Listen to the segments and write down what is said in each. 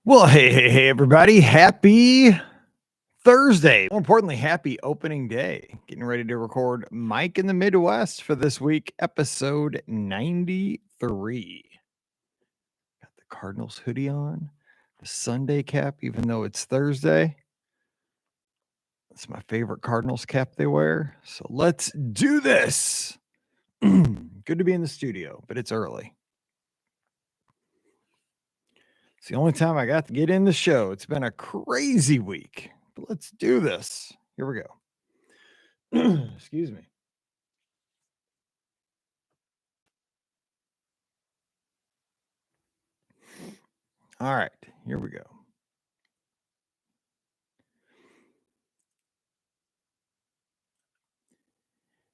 Well, hey, everybody. Happy Thursday. More importantly, happy opening day. Getting ready to record Mike in the Midwest for this week, episode 93. Got the Cardinals hoodie on, the Sunday cap, even though it's Thursday. It's my favorite Cardinals cap they wear. So let's do this. Good to be in the studio, but it's early. It's the only time I got to get in the show. It's been a crazy week, but let's do this. Here we go. Excuse me. All right, here we go.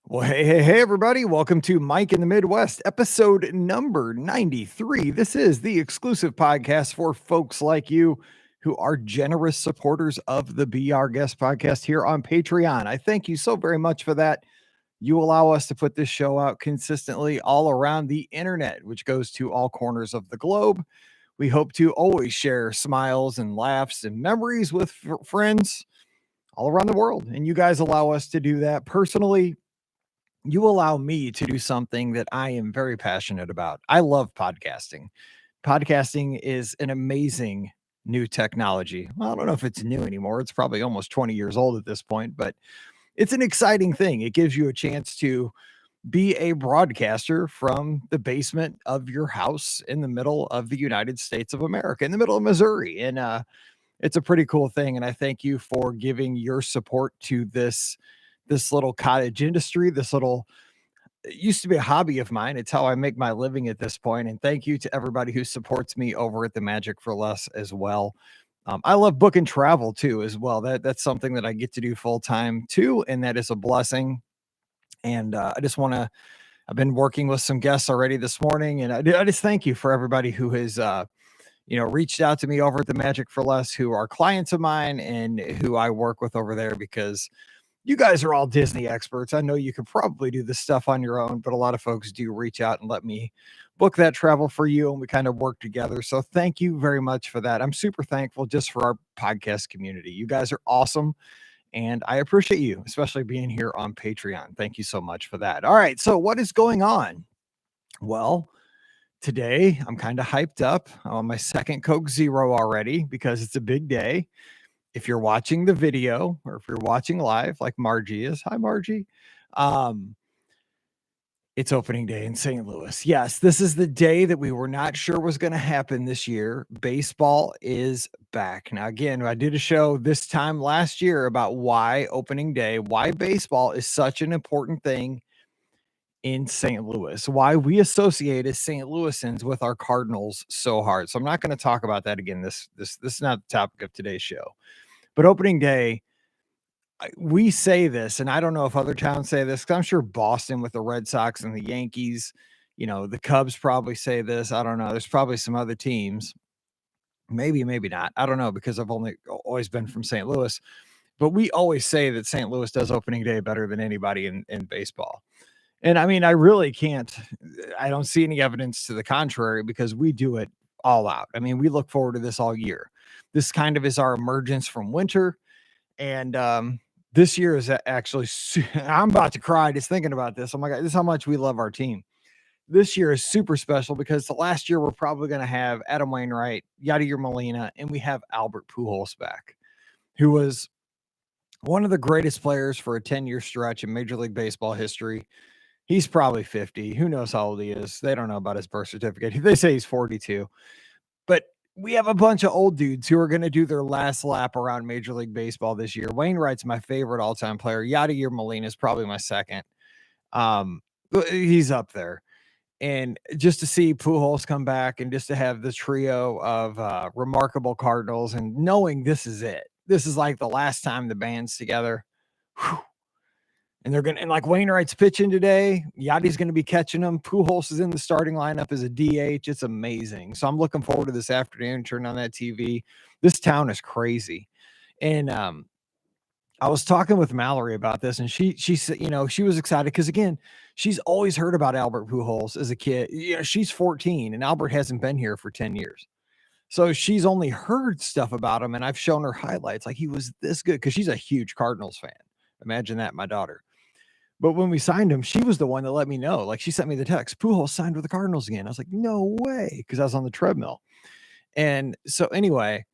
Well, hey, everybody. Welcome to Mike in the Midwest, episode number 93. This is the exclusive podcast for folks like you who are generous supporters of the Be Our Guest podcast here on Patreon. I thank you so very much for that. You allow us to put this show out consistently all around the internet, which goes to all corners of the globe. We hope to always share smiles and laughs and memories with friends all around the world. And you guys allow us to do that. Personally, you allow me to do something that I am very passionate about. I love podcasting. Podcasting is an amazing new technology. Well, I don't know if it's new anymore. It's probably almost 20 years old at this point, but it's an exciting thing. It gives you a chance to be a broadcaster from the basement of your house in the middle of the United States of America, in the middle of Missouri. And it's a pretty cool thing. And I thank you for giving your support to this little cottage industry, it used to be a hobby of mine. It's how I make my living at this point. And thank you to everybody who supports me over at the Magic for Less as well. I love book and travel too, as well. That's something that I get to do full time too. And that is a blessing. And I've been working with some guests already this morning. And I just thank you for everybody who has, reached out to me over at the Magic for Less, who are clients of mine and who I work with over there, because you guys are all Disney experts. I know you could probably do this stuff on your own, but a lot of folks do reach out and let me book that travel for you, and we kind of work together. So thank you very much for that. I'm super thankful just for our podcast community. You guys are awesome, and I appreciate you, especially being here on Patreon. Thank you so much for that. All right, so what is going on? Well, today I'm kind of hyped up. I'm on my second Coke Zero already because it's a big day. If you're watching the video or if you're watching live like Margie is, hi Margie, it's opening day in St. Louis. Yes, this is the day that we were not sure was going to happen this year. Baseball is back. Now, again, I did a show this time last year about why opening day, why baseball is such an important thing in St. Louis, why we associate as St. Louisans with our Cardinals so hard. So I'm not going to talk about that again. This is not the topic of today's show. But opening day, we say this, and I don't know if other towns say this, because I'm sure Boston with the Red Sox and the Yankees, the Cubs probably say this. I don't know. There's probably some other teams. Maybe not. I don't know, because I've always been from St. Louis. But we always say that St. Louis does opening day better than anybody in baseball. And I mean, I don't see any evidence to the contrary, because we do it all out. I mean, we look forward to this all year. This kind of is our emergence from winter. And this year is actually, I'm about to cry just thinking about this. Oh my God, this is how much we love our team. This year is super special because the last year we're probably going to have Adam Wainwright, Yadier Molina, and we have Albert Pujols back, who was one of the greatest players for a 10-year stretch in Major League Baseball history. He's probably 50. Who knows how old he is? They don't know about his birth certificate. They say he's 42. But we have a bunch of old dudes who are going to do their last lap around Major League Baseball this year. Wainwright's my favorite all-time player. Yadier Molina is probably my second. He's up there. And just to see Pujols come back and just to have the trio of remarkable Cardinals, and knowing this is it. This is like the last time the band's together. Whew. And like Wainwright's pitching today. Yadi's going to be catching them. Pujols is in the starting lineup as a DH. It's amazing. So I'm looking forward to this afternoon. Turn on that TV. This town is crazy. And I was talking with Mallory about this, and she said, she was excited because, again, she's always heard about Albert Pujols as a kid. She's 14, and Albert hasn't been here for 10 years. So she's only heard stuff about him, and I've shown her highlights. Like, he was this good because she's a huge Cardinals fan. Imagine that, my daughter. But when we signed him, she was the one that let me know. Like, she sent me the text, Pujols signed with the Cardinals again. I was like, no way, because I was on the treadmill. And so anyway,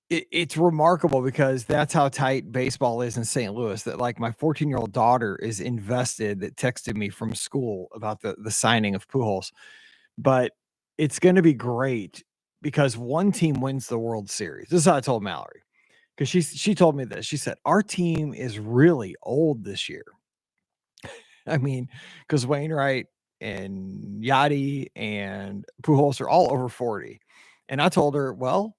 it's remarkable because that's how tight baseball is in St. Louis, that like my 14-year-old daughter is invested, that texted me from school about the signing of Pujols. But it's going to be great because one team wins the World Series. This is how I told Mallory, because she told me this. She said, our team is really old this year. I mean, because Wainwright and Yachty and Pujols are all over 40. And I told her, well,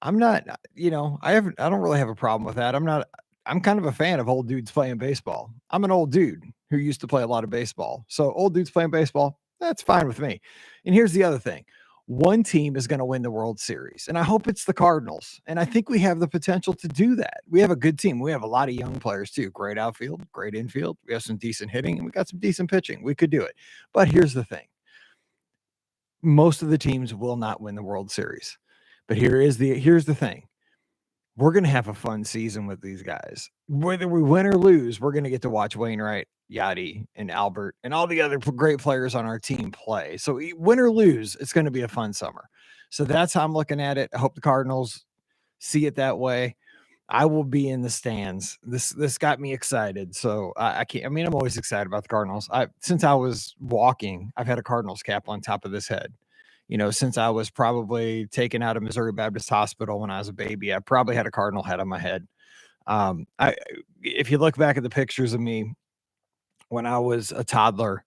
I'm not, I don't really have a problem with that. I'm kind of a fan of old dudes playing baseball. I'm an old dude who used to play a lot of baseball. So old dudes playing baseball, that's fine with me. And here's the other thing. One team is going to win the World Series, and I hope it's the Cardinals. And I think we have the potential to do that. We have a good team. We have a lot of young players too. Great outfield, great infield. We have some decent hitting, and we got some decent pitching. We could do it. But here's the thing. Most of the teams will not win the World Series. But here's the thing. We're going to have a fun season with these guys. Whether we win or lose, we're going to get to watch Wainwright, Yachty, and Albert, and all the other great players on our team play. So win or lose, it's going to be a fun summer. So that's how I'm looking at it. I hope the Cardinals see it that way. I will be in the stands. This got me excited. So I can't. I mean, I'm always excited about the Cardinals. Since I was walking, I've had a Cardinals cap on top of this head. Since I was probably taken out of Missouri Baptist Hospital when I was a baby, I probably had a Cardinal head on my head. If you look back at the pictures of me when I was a toddler,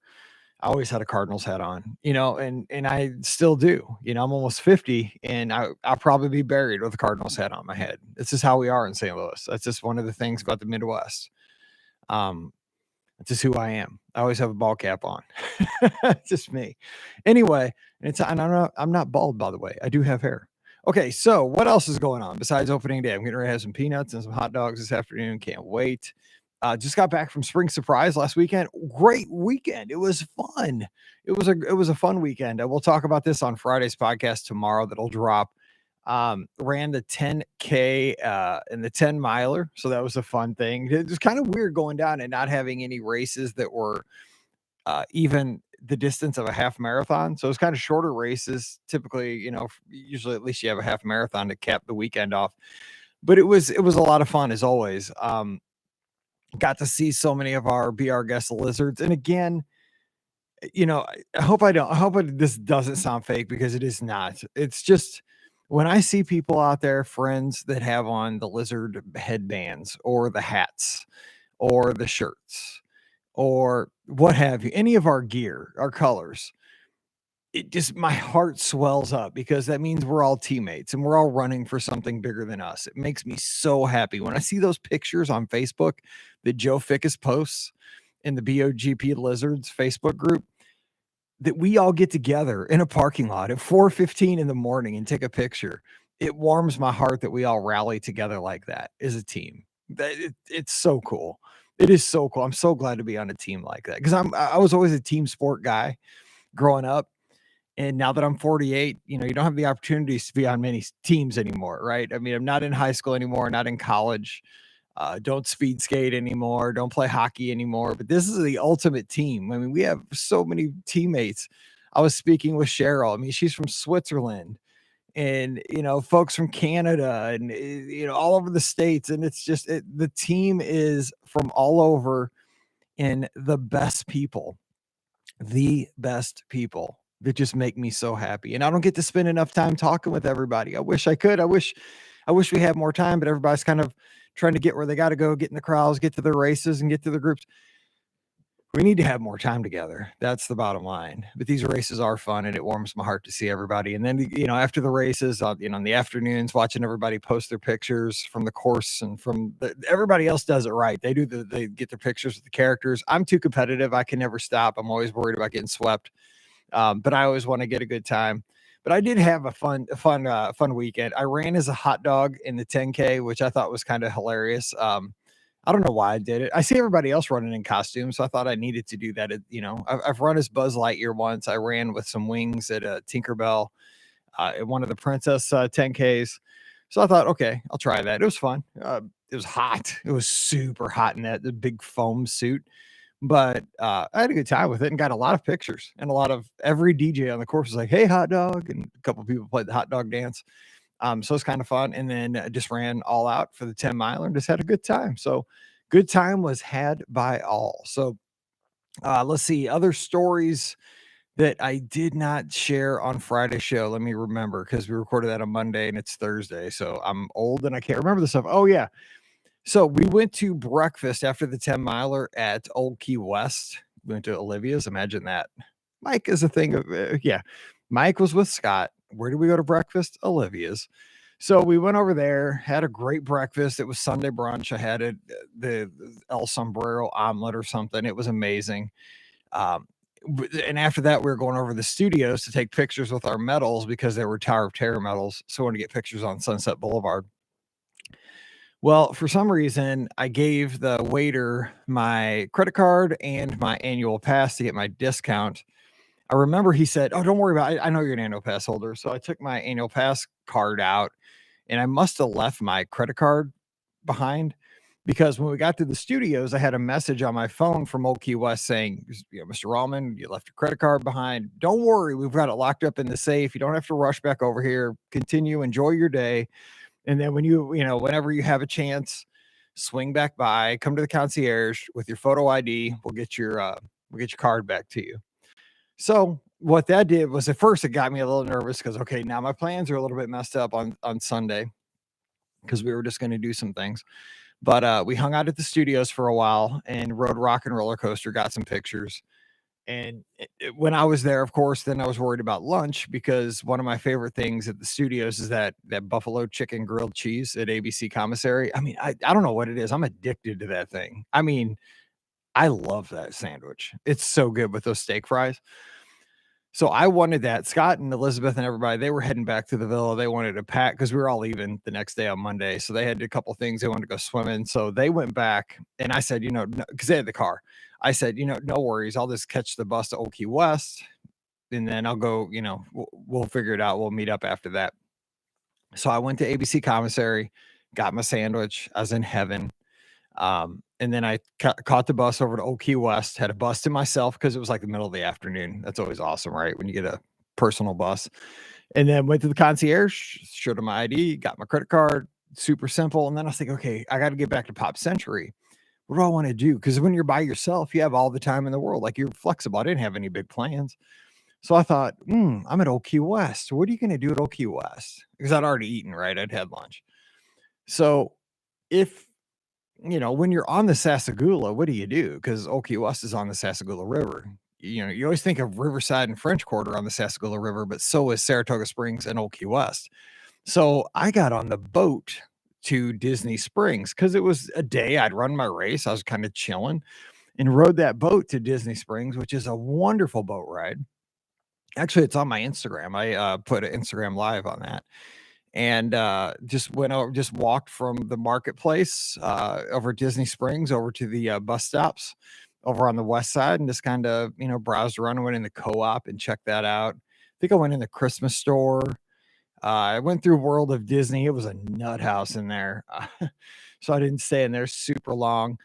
I always had a Cardinals hat on, and I still do. I'm almost 50, and I'll probably be buried with a Cardinals hat on my head. This is how we are in St. Louis. That's just one of the things about the Midwest. It's just who I am. I always have a ball cap on. It's just me. Anyway, and I'm not bald, by the way. I do have hair. Okay, so what else is going on besides opening day? I'm getting ready to have some peanuts and some hot dogs this afternoon. Can't wait. Just got back from Spring Surprise last weekend. Great weekend. It was fun. It was a fun weekend. We'll talk about this on Friday's podcast tomorrow. That'll drop. Ran the 10K and the 10 miler. So that was a fun thing. It was kind of weird going down and not having any races that were even the distance of a half marathon. So it's kind of shorter races. Typically, usually at least you have a half marathon to cap the weekend off. But it was a lot of fun as always. Got to see so many of our Be Our Guest lizards. And again, I hope this doesn't sound fake, because it is not. It's just, when I see people out there, friends that have on the lizard headbands or the hats or the shirts or what have you, any of our gear, our colors, my heart swells up, because that means we're all teammates and we're all running for something bigger than us. It makes me so happy when I see those pictures on Facebook that Joe Fickus posts in the BOGP Lizards Facebook group, that we all get together in a parking lot at 4:15 in the morning and take a picture. It warms my heart that we all rally together like that as a team. It's so cool. It is so cool. I'm so glad to be on a team like that, because I was always a team sport guy growing up. And now that I'm 48, you don't have the opportunities to be on many teams anymore, right? I mean, I'm not in high school anymore, not in college. Don't speed skate anymore. Don't play hockey anymore. But this is the ultimate team. I mean, we have so many teammates. I was speaking with Cheryl. I mean, she's from Switzerland, and, folks from Canada, and, all over the States. And it's just, the team is from all over, and the best people that just make me so happy. And I don't get to spend enough time talking with everybody. I wish I could. I wish we had more time, but everybody's kind of trying to get where they got to go, get in the crowds, get to the races, and get to the groups. We need to have more time together. That's the bottom line. But these races are fun, and it warms my heart to see everybody. And then, after the races, in the afternoons, watching everybody post their pictures from the course, and everybody else does it right. They get their pictures with the characters. I'm too competitive. I can never stop. I'm always worried about getting swept. But I always want to get a good time. But I did have a fun weekend. I ran as a hot dog in the 10K, which I thought was kind of hilarious. I don't know why I did it. I see everybody else running in costumes, so I thought I needed to do that. I've run as Buzz Lightyear once. I ran with some wings at Tinkerbell. at one of the Princess 10Ks. So I thought, okay, I'll try that. It was fun. It was hot. It was super hot in the big foam suit, but I had a good time with it and got a lot of pictures, and a lot of every DJ on the course was like, "Hey, hot dog," and a couple of people played the hot dog dance. So it's kind of fun. And then just ran all out for the 10 miler and just had a good time. So good time was had by all. So let's see other stories that I did not share on Friday's show. Let me remember, because we recorded that on Monday and it's Thursday. So I'm old and I can't remember the stuff. Oh, yeah. So we went to breakfast after the 10 miler at Old Key West. We went to Olivia's. Imagine that. Mike is a thing of, yeah. Mike was with Scott. Where did we go to breakfast? Olivia's. So we went over there, had a great breakfast. It was Sunday brunch. I had the El Sombrero omelet or something. It was amazing. Um, and after that, we were going over the studios to take pictures with our medals because they were Tower of Terror medals. So I wanted to get pictures on Sunset Boulevard. Well, for some reason, I gave the waiter my credit card and my annual pass to get my discount. I remember he said, "Oh, don't worry about it. I know you're an annual pass holder." So I took my annual pass card out and I must have left my credit card behind, because when we got to the studios, I had a message on my phone from Old Key West saying, "Mr. Rallman, you left your credit card behind. Don't worry. We've got it locked up in the safe. You don't have to rush back over here. Continue, enjoy your day. And then whenever you have a chance, swing back by, come to the concierge with your photo ID. We'll get your card back to you." So what that did was, at first it got me a little nervous because, okay, now my plans are a little bit messed up on Sunday because we were just going to do some things. But we hung out at the studios for a while and rode Rock and Roller Coaster, got some pictures. And when I was there, of course, then I was worried about lunch, because one of my favorite things at the studios is that buffalo chicken grilled cheese at ABC Commissary. I mean, I don't know what it is. I'm addicted to that thing. I mean, I love that sandwich. It's so good with those steak fries. So I wanted that. Scott and Elizabeth and everybody, they were heading back to the villa. They wanted to pack because we were all leaving the next day on Monday. So they had a couple things they wanted to go swimming. So they went back, and I said, because they had the car. I said, no worries. I'll just catch the bus to Old Key West, and then I'll go, we'll figure it out. We'll meet up after that. So I went to ABC Commissary, got my sandwich. I was in heaven. And then I caught the bus over to Old Key West, had a bus to myself because it was like the middle of the afternoon. That's always awesome, right? When you get a personal bus. And then went to the concierge, showed him my ID, got my credit card, super simple. And then I was like, okay, I got to get back to Pop Century. What do I want to do? Because when you're by yourself, you have all the time in the world. Like, you're flexible. I didn't have any big plans. So I thought, I'm at Old Key West. What are you going to do at Old Key West? Because I'd already eaten, right? I'd had lunch. So when you're on the Sassagoula, what do you do? Because Old Key West is on the Sassagoula River. You always think of Riverside and French Quarter on the Sassagoula River, but so is Saratoga Springs and Old Key West. So I got on the boat to Disney Springs because it was a day I'd run my race. I was kind of chilling and rode that boat to Disney Springs, which is a wonderful boat ride. Actually, it's on my Instagram. I put an Instagram live on that. And just went over, just walked from the marketplace over Disney Springs over to the bus stops over on the west side, and just kind of browsed around. I went in the co-op and checked that out. I think I went in the Christmas store. I went through World of Disney. It was a nut house in there, so I didn't stay in there super long.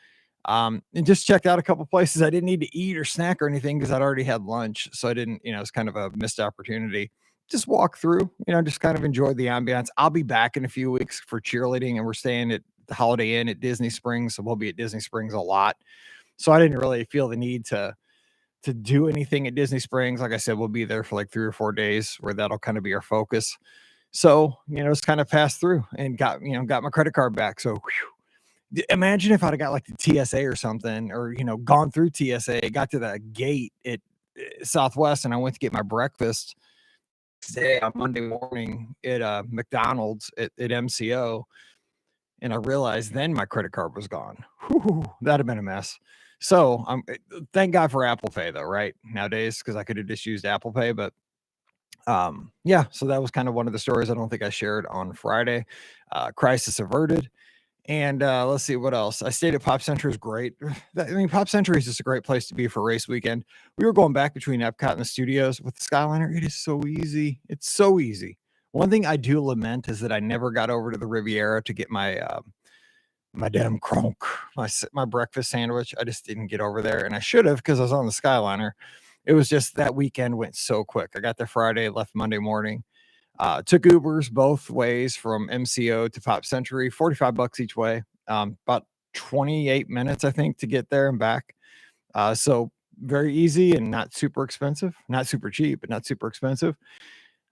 And just checked out a couple places. I didn't need to eat or snack or anything because I'd already had lunch, so I didn't. It's kind of a missed opportunity. Just walk through, just kind of enjoy the ambiance. I'll be back in a few weeks for cheerleading, and we're staying at the Holiday Inn at Disney Springs. So we'll be at Disney Springs a lot. So I didn't really feel the need to do anything at Disney Springs. Like I said, we'll be there for like 3 or 4 days where that'll kind of be our focus. So, just kind of passed through and got my credit card back. So imagine if I'd have got like the TSA or something, or, gone through TSA, got to the gate at Southwest, and I went to get my breakfast day on Monday morning at McDonald's at MCO, and I realized then my credit card was gone. Whew, that'd have been a mess. So thank God for Apple Pay though, right? Nowadays, because I could have just used Apple Pay, but yeah, so that was kind of one of the stories I don't think I shared on Friday. Crisis averted. And let's see what else. I stayed at Pop Century. Is great. Pop Century is just a great place to be for race weekend. We were going back between Epcot and the studios with the Skyliner. It is so easy. It's so easy. One thing I do lament is that I never got over to the Riviera to get my damn cronk, my breakfast sandwich. I just didn't get over there, and I should have because I was on the Skyliner. It was just that weekend went so quick. I got there Friday, left Monday morning. Took Ubers both ways from MCO to Pop Century, $45 each way. About 28 minutes, I think, to get there and back. So very easy and not super expensive, not super cheap, but not super expensive.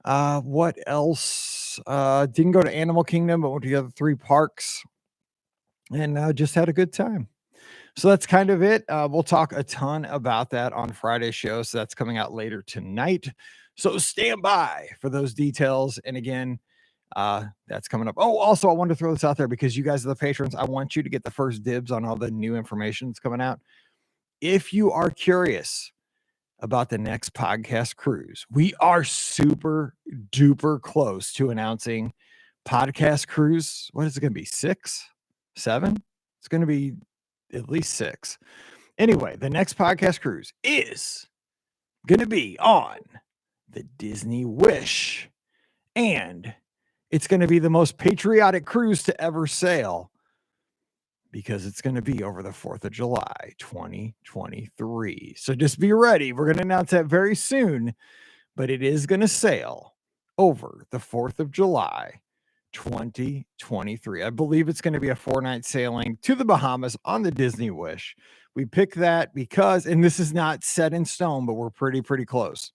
What else? Didn't go to Animal Kingdom, but went to the other 3 parks and just had a good time. So that's kind of it. We'll talk a ton about that on Friday's show. So that's coming out later tonight. So stand by for those details. And again, that's coming up. Oh, also, I wanted to throw this out there because you guys are the patrons. I want you to get the first dibs on all the new information that's coming out. If you are curious about the next podcast cruise, we are super duper close to announcing podcast cruise. What is it going to be? 6, 7? It's going to be at least 6. Anyway, the next podcast cruise is going to be on the Disney Wish, and it's going to be the most patriotic cruise to ever sail because it's going to be over the 4th of July, 2023. So just be ready. We're going to announce that very soon, but it is going to sail over the 4th of July, 2023. I believe it's going to be a 4-night sailing to the Bahamas on the Disney Wish. We picked that because, and this is not set in stone, but we're pretty close.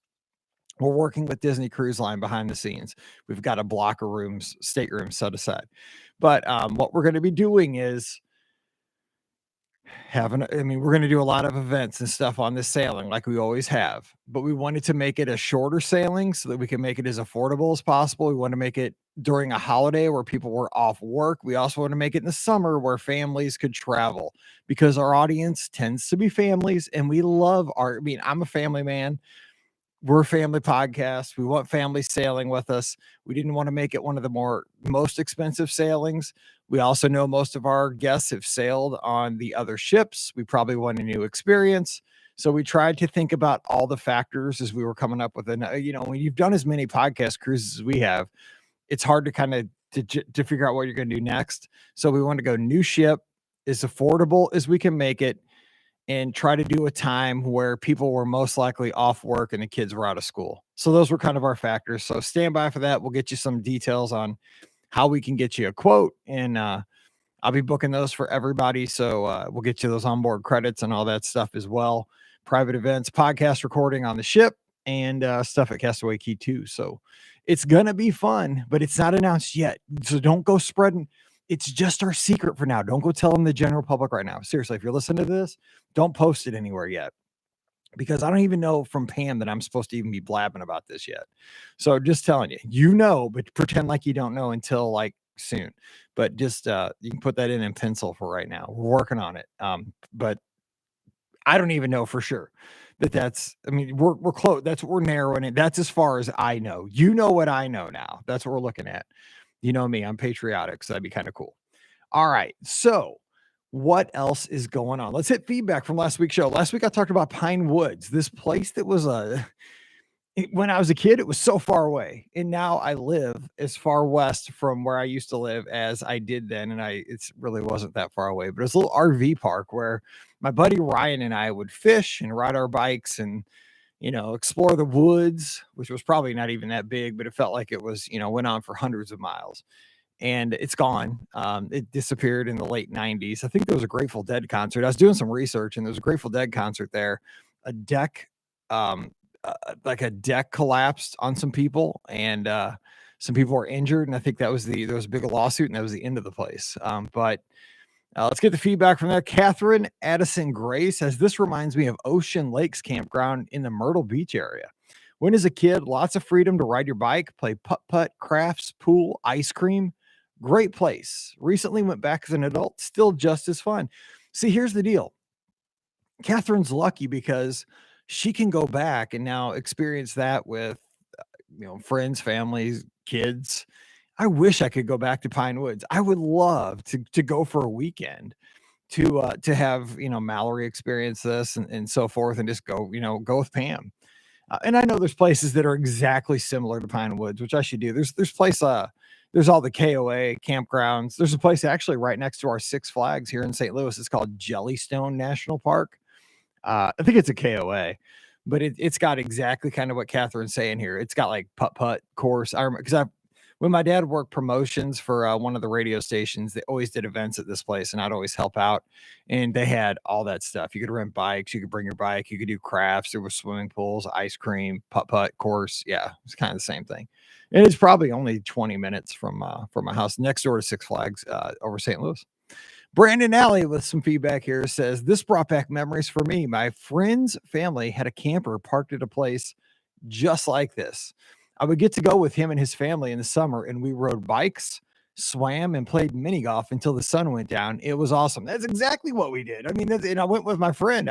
We're working with Disney Cruise Line behind the scenes. We've got a block of rooms, staterooms set aside. But what we're going to be doing is we're going to do a lot of events and stuff on this sailing like we always have, but we wanted to make it a shorter sailing so that we can make it as affordable as possible. We want to make it during a holiday where people were off work. We also want to make it in the summer where families could travel because our audience tends to be families and we love I'm a family man. We're a family podcast. We want family sailing with us. We didn't want to make it one of the most expensive sailings. We also know most of our guests have sailed on the other ships. We probably want a new experience. So we tried to think about all the factors as we were coming up with when you've done as many podcast cruises as we have, it's hard to kind of to figure out what you're going to do next. So we want to go new ship, as affordable as we can make it, and try to do a time where people were most likely off work and the kids were out of school. So those were kind of our factors. So stand by for that. We'll get you some details on how we can get you a quote, and I'll be booking those for everybody. So we'll get you those onboard credits and all that stuff as well. Private events, podcast recording on the ship, and stuff at Castaway Key too. So it's going to be fun, but it's not announced yet. So don't go spreading. It's just our secret for now. Don't go tell them the general public right now. Seriously, if you're listening to this, don't post it anywhere yet because I don't even know from Pam that I'm supposed to even be blabbing about this yet. So just telling you, but pretend like you don't know until like soon. But just you can put that in pencil for right now. We're working on it. But I don't even know for sure we're close. That's what we're narrowing it. That's as far as I know. You know what I know now. That's what we're looking at. You know me, I'm patriotic, so that'd be kind of cool. All right, so what else is going on? Let's hit feedback from last week's show. Last week I talked about Pine Woods, this place that was when I was a kid, it was so far away, and now I live as far west from where I used to live as I did then, and it really wasn't that far away, but it's a little RV park where my buddy Ryan and I would fish and ride our bikes and explore the woods, which was probably not even that big, but it felt like it was, went on for hundreds of miles, and it's gone. It disappeared in the late 90s. I think there was a Grateful Dead concert. I was doing some research and there was a Grateful Dead concert there. A deck collapsed on some people and some people were injured. And I think there was a big lawsuit and that was the end of the place. But let's get the feedback from there. Catherine Addison Gray says, this reminds me of Ocean Lakes Campground in the Myrtle Beach area. When as a kid, lots of freedom to ride your bike, play putt-putt, crafts, pool, ice cream. Great place. Recently went back as an adult, still just as fun. See, here's the deal. Catherine's lucky because she can go back and now experience that with, friends, families, kids. I wish I could go back to Pine Woods. I would love to go for a weekend to have, Mallory experience this and so forth and just go, go with Pam. And I know there's places that are exactly similar to Pine Woods, which I should do. There's all the KOA campgrounds. There's a place actually right next to our Six Flags here in St. Louis. It's called Jellystone National Park. I think it's a KOA, but it's got exactly kind of what Catherine's saying here. It's got like putt course. I remember because when my dad worked promotions for one of the radio stations, they always did events at this place, and I'd always help out. And they had all that stuff. You could rent bikes, you could bring your bike, you could do crafts. There was swimming pools, ice cream, putt course. Yeah, it's kind of the same thing. And it's probably only 20 minutes from my house, next door to Six Flags over St. Louis. Brandon Alley with some feedback here says, this brought back memories for me. My friend's family had a camper parked at a place just like this. I would get to go with him and his family in the summer, and we rode bikes, swam, and played mini golf until the sun went down. It was awesome. That's exactly what we did. I mean, and I went with my friend.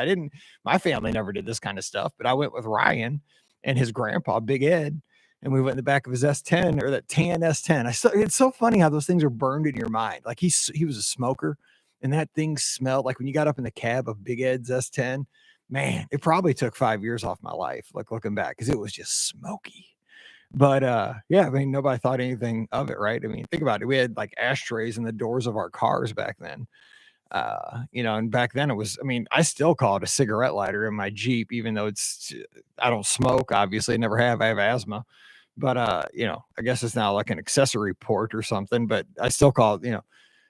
My family never did this kind of stuff, but I went with Ryan and his grandpa, Big Ed, and we went in the back of his S10 or that tan S10. It's so funny how those things are burned in your mind. Like he was a smoker, and that thing smelled like when you got up in the cab of Big Ed's S10. Man, it probably took 5 years off my life, like looking back, because it was just smoky. But yeah, I mean, nobody thought anything of it, right? I mean, think about it. We had like ashtrays in the doors of our cars back then. And back then it was, I mean, I still call it a cigarette lighter in my Jeep, even though I don't smoke, obviously, never have. I have asthma. But I guess it's now like an accessory port or something, but I still call it,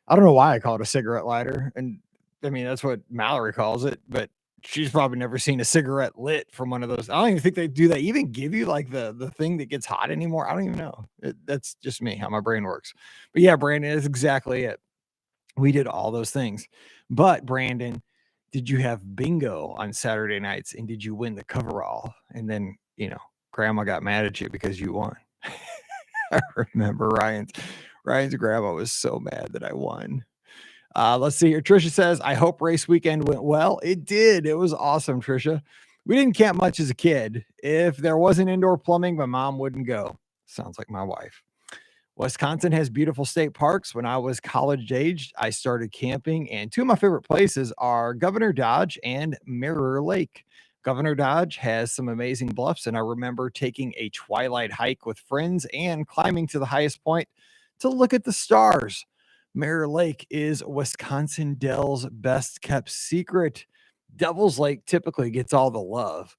I don't know why I call it a cigarette lighter. And I mean, that's what Mallory calls it, but she's probably never seen a cigarette lit from one of those. I don't even think they do. They even give you like the thing that gets hot anymore. I don't even know. That's just me, how my brain works. But yeah, Brandon, is exactly it. We did all those things. But Brandon, did you have bingo on Saturday nights, and did you win the coverall? And then, grandma got mad at you because you won. I remember Ryan's grandma was so mad that I won. Let's see here. Trisha says, I hope race weekend went well. It did. It was awesome, Trisha. We didn't camp much as a kid. If there wasn't indoor plumbing, my mom wouldn't go. Sounds like my wife. Wisconsin has beautiful state parks. When I was college aged, I started camping, and two of my favorite places are Governor Dodge and Mirror Lake. Governor Dodge has some amazing bluffs, and I remember taking a twilight hike with friends and climbing to the highest point to look at the stars. Mirror Lake is Wisconsin Dells' best kept secret. Devil's Lake typically gets all the love.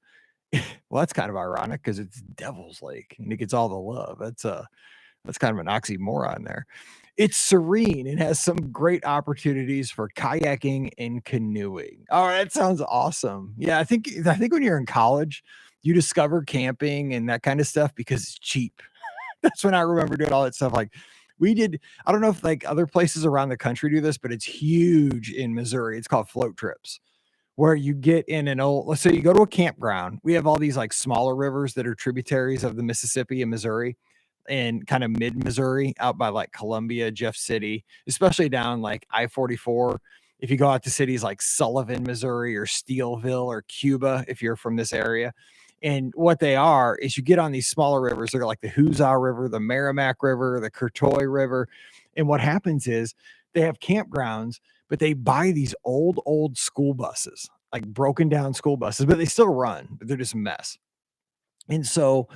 Well, that's kind of ironic because it's Devil's Lake and it gets all the love. That's kind of an oxymoron there. It's serene and has some great opportunities for kayaking and canoeing. Oh, that sounds awesome. Yeah, I think when you're in college, you discover camping and that kind of stuff because it's cheap. That's when I remember doing all that stuff. Like we did, I don't know if like other places around the country do this, but it's huge in Missouri. It's called float trips, where you get in let's say you go to a campground. We have all these like smaller rivers that are tributaries of the Mississippi and Missouri, and kind of mid Missouri out by like Columbia, Jeff City, especially down like I-44. If you go out to cities like Sullivan, Missouri, or Steelville or Cuba, if you're from this area. And what they are is you get on these smaller rivers. They're like the Hoosier River, the Merrimack River, the Courtois River. And what happens is they have campgrounds, but they buy these old school buses, like broken down school buses, but they still run, but they're just a mess. And so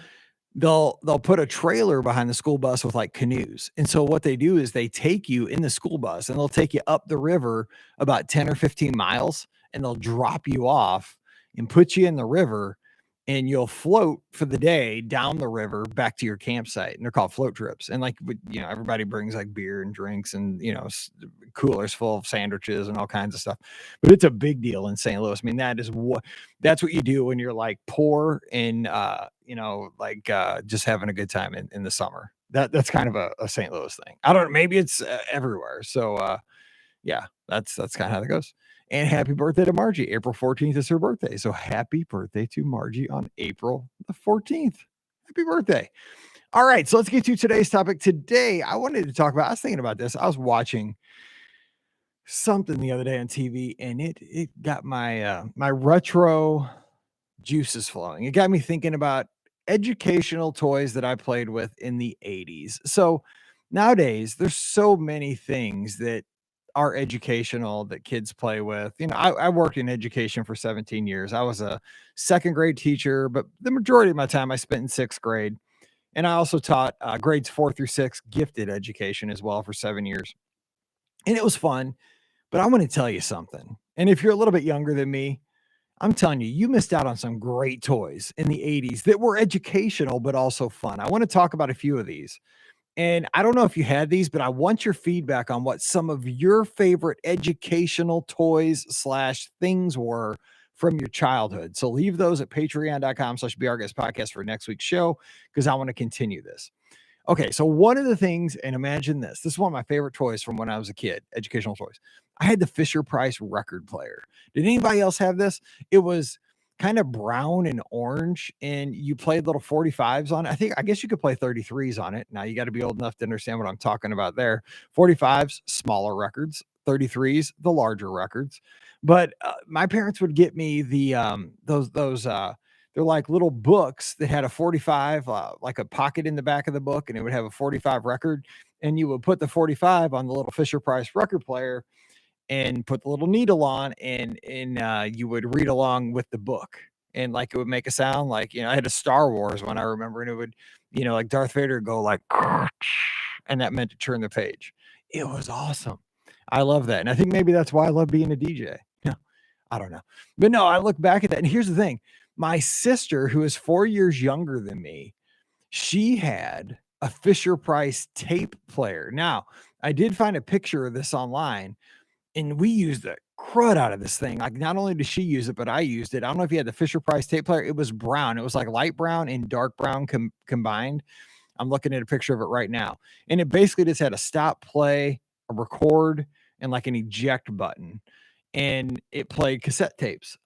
they'll put a trailer behind the school bus with like canoes. And so what they do is they take you in the school bus and they'll take you up the river about 10 or 15 miles, and they'll drop you off and put you in the river, and you'll float for the day down the river back to your campsite. And they're called float trips. And like, everybody brings like beer and drinks and, coolers full of sandwiches and all kinds of stuff. But it's a big deal in St. Louis. I mean, that's what you do when you're like poor and, just having a good time in the summer. That's kind of a St. Louis thing. I don't know. Maybe it's everywhere. So, yeah, that's kind of how that goes. And happy birthday to Margie. April 14th is her birthday. So happy birthday to Margie on April the 14th. Happy birthday. All right. So let's get to today's topic. Today, I wanted to talk about, I was thinking about this. I was watching something the other day on TV, and it got my my retro juices flowing. It got me thinking about educational toys that I played with in the 80s. So nowadays, there's so many things that are educational that kids play with. I worked in education for 17 years. I was a second grade teacher, but the majority of my time I spent in sixth grade. And I also taught grades 4 through 6 gifted education as well for 7 years. And it was fun. But I want to tell you something. And if you're a little bit younger than me, I'm telling you, you missed out on some great toys in the 80s that were educational, but also fun. I want to talk about a few of these. And I don't know if you had these, but I want your feedback on what some of your favorite educational toys slash things were from your childhood. So leave those at patreon.com/BRGS podcast for next week's show, because I want to continue this. Okay, so one of the things, and imagine this. This is one of my favorite toys from when I was a kid, educational toys. I had the Fisher Price record player. Did anybody else have this? It was kind of brown and orange, and you played little 45s on it. I guess you could play 33s on it. Now you got to be old enough to understand what I'm talking about there. 45s, smaller records. 33s, the larger records. But my parents would get me those they're like little books that had a 45, like a pocket in the back of the book, and it would have a 45 record. And you would put the 45 on the little Fisher Price record player and put the little needle on, and you would read along with the book. And like it would make a sound like, I had a Star Wars one I remember, and it would, like Darth Vader would go like, and that meant to turn the page. It was awesome. I love that. And I think maybe that's why I love being a DJ. Yeah. I don't know. But no, I look back at that. And here's the thing. My sister, who is 4 years younger than me, she had a Fisher Price tape player. Now, I did find a picture of this online, and we used the crud out of this thing. Like, not only did she use it, but I used it. I don't know if you had the Fisher Price tape player. It was brown. It was like light brown and dark brown combined. I'm looking at a picture of it right now. And it basically just had a stop, play, a record, and like an eject button. And it played cassette tapes.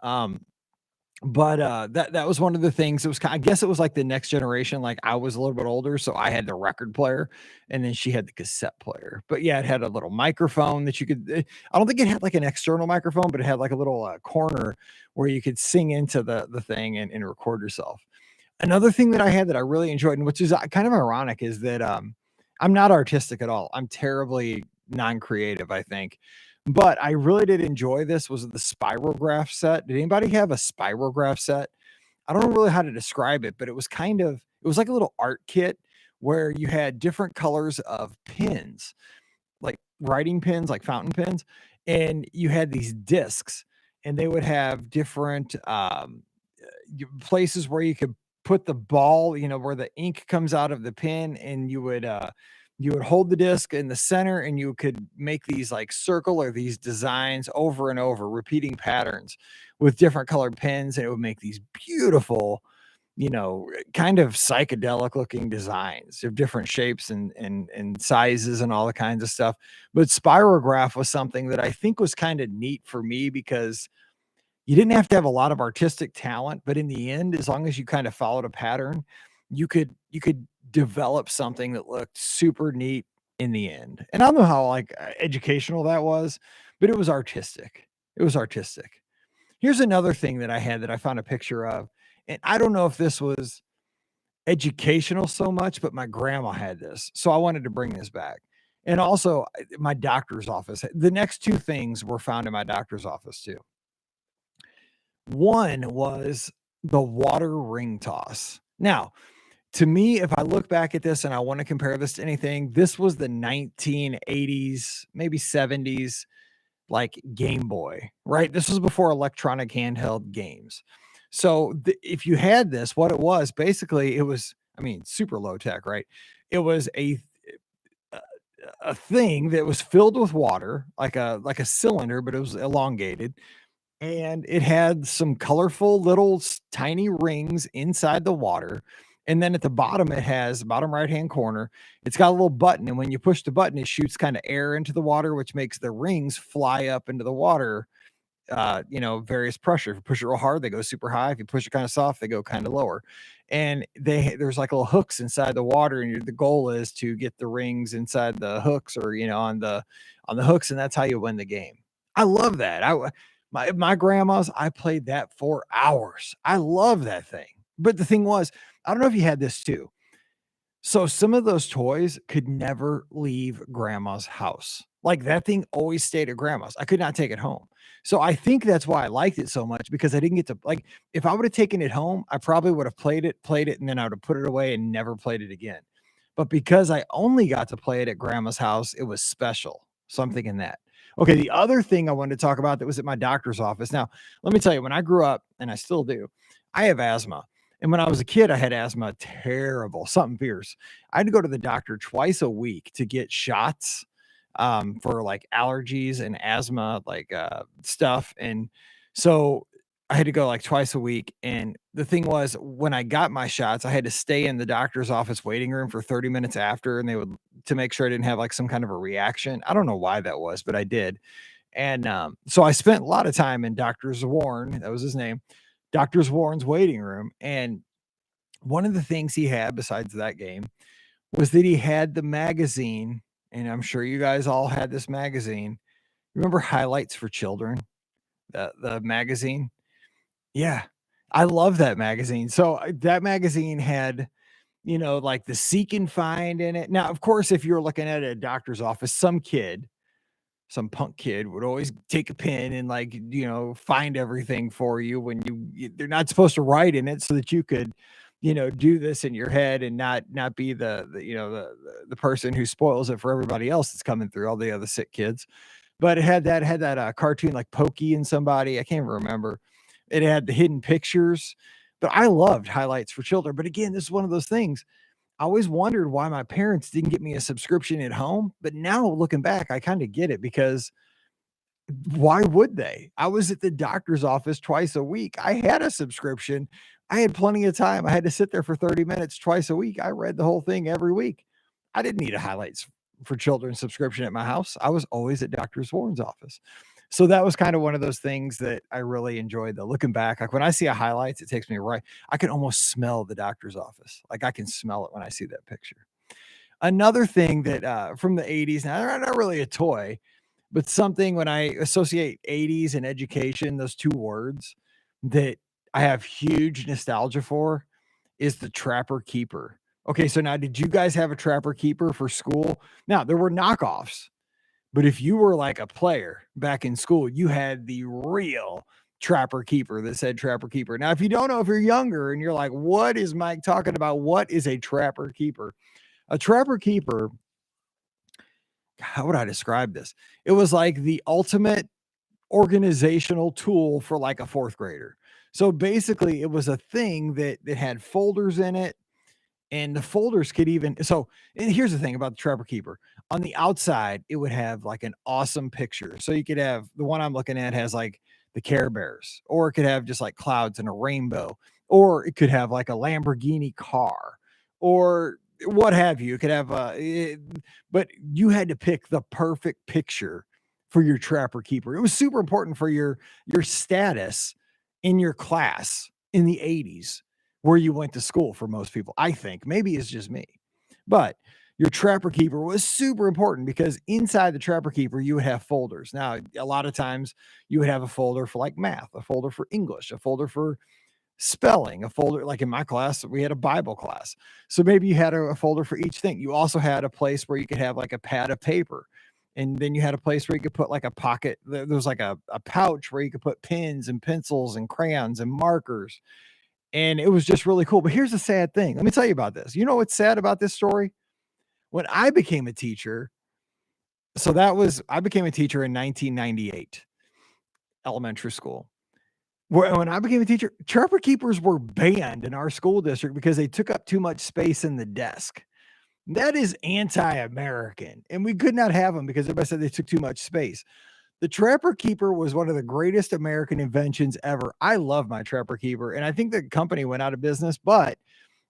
But that was one of the things. It was I guess it was like the next generation. Like, I was a little bit older, so I had the record player, and then she had the cassette player. But yeah, it had a little microphone that you could. I don't think it had like an external microphone, but it had like a little corner where you could sing into the thing and record yourself. Another thing that I had that I really enjoyed, and which is kind of ironic, is that I'm not artistic at all. I'm terribly non-creative, I think. But I really did enjoy this, was the Spirograph set. Did anybody have a Spirograph set? I don't know really how to describe it, but it was like a little art kit where you had different colors of pins, like writing pins, like fountain pens, and you had these discs, and they would have different places where you could put the ball, where the ink comes out of the pen, and you would hold the disc in the center, and you could make these like circle or these designs over and over, repeating patterns with different colored pens, and it would make these beautiful, kind of psychedelic looking designs of different shapes and sizes and all the kinds of stuff. But Spirograph was something that I think was kind of neat for me, because you didn't have to have a lot of artistic talent, but in the end, as long as you kind of followed a pattern, you could develop something that looked super neat in the end. And I don't know how like educational that was, but it was artistic. It was artistic. Here's another thing that I had that I found a picture of. And I don't know if this was educational so much, but my grandma had this. So I wanted to bring this back. And also my doctor's office. The next two things were found in my doctor's office too. One was the water ring toss. Now, to me, if I look back at this and I want to compare this to anything, this was the 1980s, maybe 70s, like Game Boy, right? This was before electronic handheld games. So if you had this, what it was basically, it was, I mean, super low tech, right? It was a thing that was filled with water, like a cylinder, but it was elongated, and it had some colorful little tiny rings inside the water. And then at the bottom, it has bottom right hand corner, it's got a little button, and when you push the button, it shoots kind of air into the water, which makes the rings fly up into the water. Various pressure. If you push it real hard, they go super high. If you push it kind of soft, they go kind of lower. And there's like little hooks inside the water, and the goal is to get the rings inside the hooks, or on the hooks, and that's how you win the game. I love that. My grandma's, I played that for hours. I love that thing. But the thing was, I don't know if you had this too. So some of those toys could never leave grandma's house. Like, that thing always stayed at grandma's. I could not take it home. So I think that's why I liked it so much, because I didn't get to, like, if I would have taken it home, I probably would have played it, and then I would have put it away and never played it again. But because I only got to play it at grandma's house, it was special. Something in that. Okay, the other thing I wanted to talk about that was at my doctor's office. Now, let me tell you, when I grew up, and I still do, I have asthma. And when I was a kid, I had asthma, terrible, something fierce. I had to go to the doctor twice a week to get shots for like allergies and asthma, like stuff. And so I had to go like twice a week. And the thing was, when I got my shots, I had to stay in the doctor's office waiting room for 30 minutes after, and they would, to make sure I didn't have like some kind of a reaction. I don't know why that was, but I did. And so I spent a lot of time in Doctor's Warren, that was his name, Doctor's Warren's waiting room. And one of the things he had besides that game was that he had the magazine, and I'm sure you guys all had this magazine. Remember Highlights for Children, the magazine? Yeah, I love that magazine. So that magazine had, like the Seek and Find in it. Now, of course, if you're looking at a doctor's office, some punk kid would always take a pen and like, find everything for you when they're not supposed to write in it, so that you could, do this in your head and not be the person who spoils it for everybody else that's coming through, all the other sick kids. But it had that cartoon like Pokey and somebody, I can't even remember. It had the hidden pictures, but I loved Highlights for Children. But again, this is one of those things. I always wondered why my parents didn't get me a subscription at home, but now looking back, I kind of get it, because why would they? I was at the doctor's office twice a week. I had a subscription. I had plenty of time. I had to sit there for 30 minutes twice a week. I read the whole thing every week. I didn't need a Highlights for Children subscription at my house. I was always at Dr. Warren's office. So that was kind of one of those things that I really enjoyed, though. Looking back, like when I see a Highlights, it takes me right. I can almost smell the doctor's office. Like I can smell it when I see that picture. Another thing that from the 80s, now they're not really a toy, but something when I associate 80s and education, those two words that I have huge nostalgia for, is the Trapper Keeper. Okay, so now did you guys have a Trapper Keeper for school? Now there were knockoffs, but if you were like a player back in school, you had the real Trapper Keeper that said Trapper Keeper. Now, if you don't know, if you're younger and you're like, what is Mike talking about? What is a Trapper Keeper? A Trapper Keeper, how would I describe this? It was like the ultimate organizational tool for like a fourth grader. So basically, it was a thing that had folders in it, and the folders could even, so, and here's the thing about the Trapper Keeper. On the outside, it would have like an awesome picture. So you could have, the one I'm looking at has like the Care Bears, or it could have just like clouds and a rainbow, or it could have like a Lamborghini car, or what have you. It could have but you had to pick the perfect picture for your Trapper Keeper. It was super important for your status in your class in the 80s, where you went to school. For most people, I think, maybe it's just me, but your Trapper Keeper was super important, because inside the Trapper Keeper, you would have folders. Now, a lot of times you would have a folder for like math, a folder for English, a folder for spelling, a folder, like in my class, we had a Bible class. So maybe you had a folder for each thing. You also had a place where you could have like a pad of paper. And then you had a place where you could put like a pocket. There was like a pouch where you could put pens and pencils and crayons and markers. And it was just really cool. But here's the sad thing. Let me tell you about this. You know what's sad about this story? When I became a teacher, I became a teacher in 1998, elementary school. When I became a teacher, Trapper Keepers were banned in our school district because they took up too much space in the desk. That is anti-American, and we could not have them because everybody said they took too much space. The Trapper Keeper was one of the greatest American inventions ever. I love my Trapper Keeper, and I think the company went out of business, but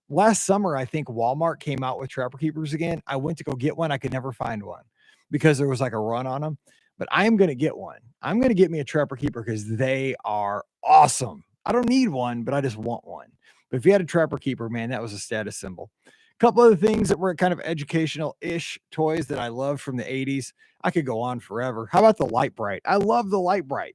last summer, I think Walmart came out with Trapper Keepers again. I went to go get one. I could never find one because there was like a run on them, but I am going to get one. I'm going to get me a Trapper Keeper because they are awesome. I don't need one, but I just want one. But if you had a Trapper Keeper, man, that was a status symbol. A couple other things that were kind of educational-ish toys that I loved from the 80s. I could go on forever. How about the Light Bright? I love the Light Bright.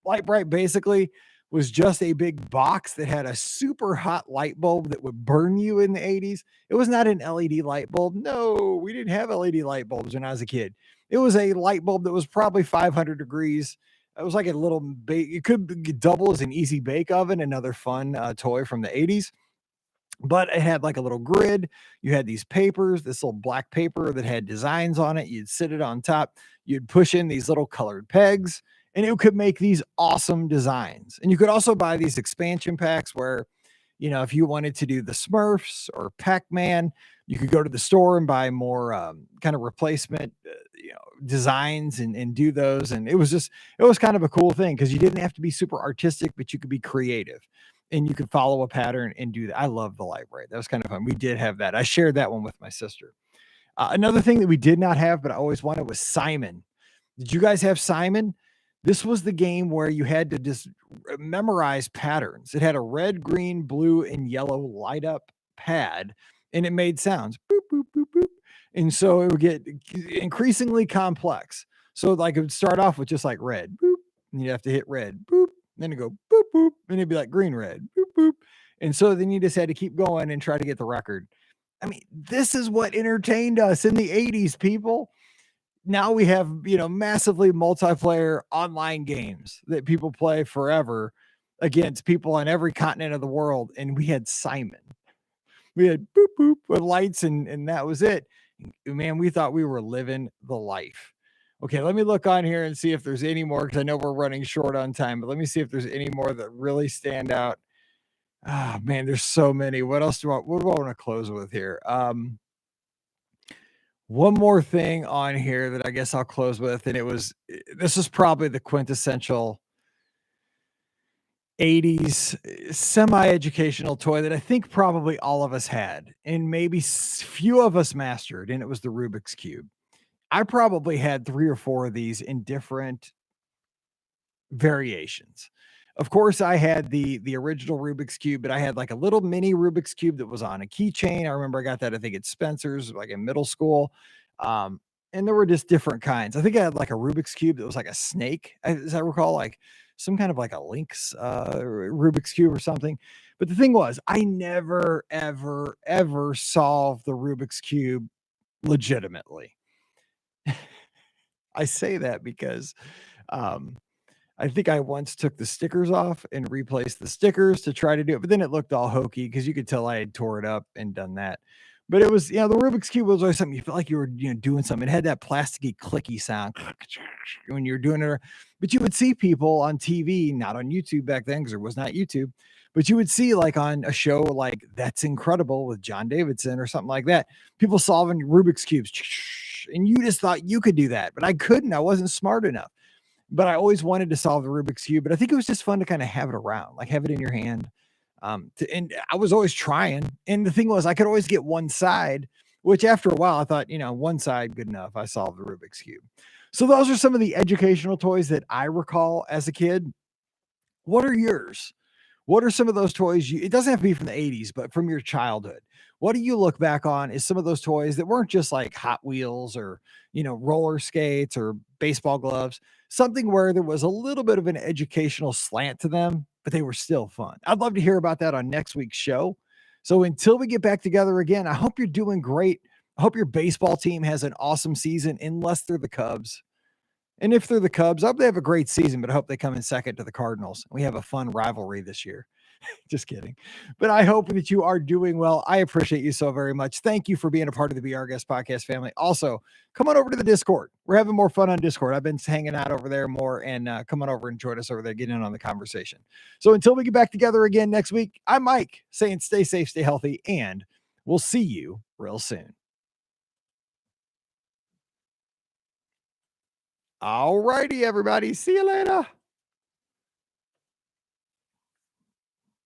Light Bright basically was just a big box that had a super hot light bulb that would burn you in the 80s. It was not an LED light bulb. No, we didn't have LED light bulbs when I was a kid. It was a light bulb that was probably 500 degrees. It was like a little bake. It could double as an easy bake oven, another fun toy from the 80s, but it had like a little grid. You had these papers, this little black paper that had designs on it. You'd sit it on top, you'd push in these little colored pegs, and it could make these awesome designs. And you could also buy these expansion packs where, if you wanted to do the Smurfs or Pac-Man, you could go to the store and buy more kind of replacement, designs and do those. And it was kind of a cool thing because you didn't have to be super artistic, but you could be creative and you could follow a pattern and do that. I love the library. That was kind of fun. We did have that. I shared that one with my sister. Another thing that we did not have, but I always wanted was Simon. Did you guys have Simon? This was the game where you had to just memorize patterns. It had a red, green, blue, and yellow light up pad, and it made sounds. Boop, boop, boop, boop. And so it would get increasingly complex. So like it would start off with just like red, boop, and you'd have to hit red, boop, then it go boop, boop, and it'd be like green, red, boop, boop. And so then you just had to keep going and try to get the record. I mean, this is what entertained us in the 80s, people. Now we have, massively multiplayer online games that people play forever against people on every continent of the world. And we had Simon. We had boop boop with lights and that was it. Man, we thought we were living the life. Okay, let me look on here and see if there's any more because I know we're running short on time, but let me see if there's any more that really stand out. Ah, man, there's so many. What do I want to close with here? One more thing on here that I guess I'll close with, and this is probably the quintessential 80s semi-educational toy that I think probably all of us had, and maybe few of us mastered, and it was the Rubik's Cube. I probably had 3 or 4 of these in different variations. Of course, I had the original Rubik's Cube, but I had like a little mini Rubik's Cube that was on a keychain. I remember I got that, I think at Spencer's, like in middle school. Um, and there were just different kinds. I think I had like a Rubik's Cube that was like a snake, as I recall, like some kind of like a Lynx Rubik's Cube or something. But the thing was, I never, ever, ever solved the Rubik's Cube legitimately. I say that because um, I think I once took the stickers off and replaced the stickers to try to do it, but then it looked all hokey because you could tell I had tore it up and done that. But it was, the Rubik's Cube was always something you felt like you were, doing something. It had that plasticky clicky sound when you were doing it. But you would see people on TV, not on YouTube back then because there was not YouTube, but you would see like on a show like That's Incredible with John Davidson or something like that, people solving Rubik's Cubes. And you just thought you could do that, but I couldn't. I wasn't smart enough. But I always wanted to solve the Rubik's Cube, but I think it was just fun to kind of have it around, like have it in your hand. And I was always trying. And the thing was, I could always get one side, which after a while I thought, one side good enough. I solved the Rubik's Cube. So those are some of the educational toys that I recall as a kid. What are yours? What are some of those toys it doesn't have to be from the 80s, but from your childhood? What do you look back on as some of those toys that weren't just like Hot Wheels or, roller skates or baseball gloves, something where there was a little bit of an educational slant to them, but they were still fun? I'd love to hear about that on next week's show. So until we get back together again, I hope you're doing great. I hope your baseball team has an awesome season, unless they're the Cubs. And if they're the Cubs, I hope they have a great season, but I hope they come in second to the Cardinals. We have a fun rivalry this year. Just kidding. But I hope that you are doing well. I appreciate you so very much. Thank you for being a part of the Be Our Guest podcast family. Also, come on over to the Discord. We're having more fun on Discord. I've been hanging out over there more, and come on over and join us over there, get in on the conversation. So until we get back together again next week, I'm Mike saying stay safe, stay healthy, and we'll see you real soon. All righty, everybody. See you later.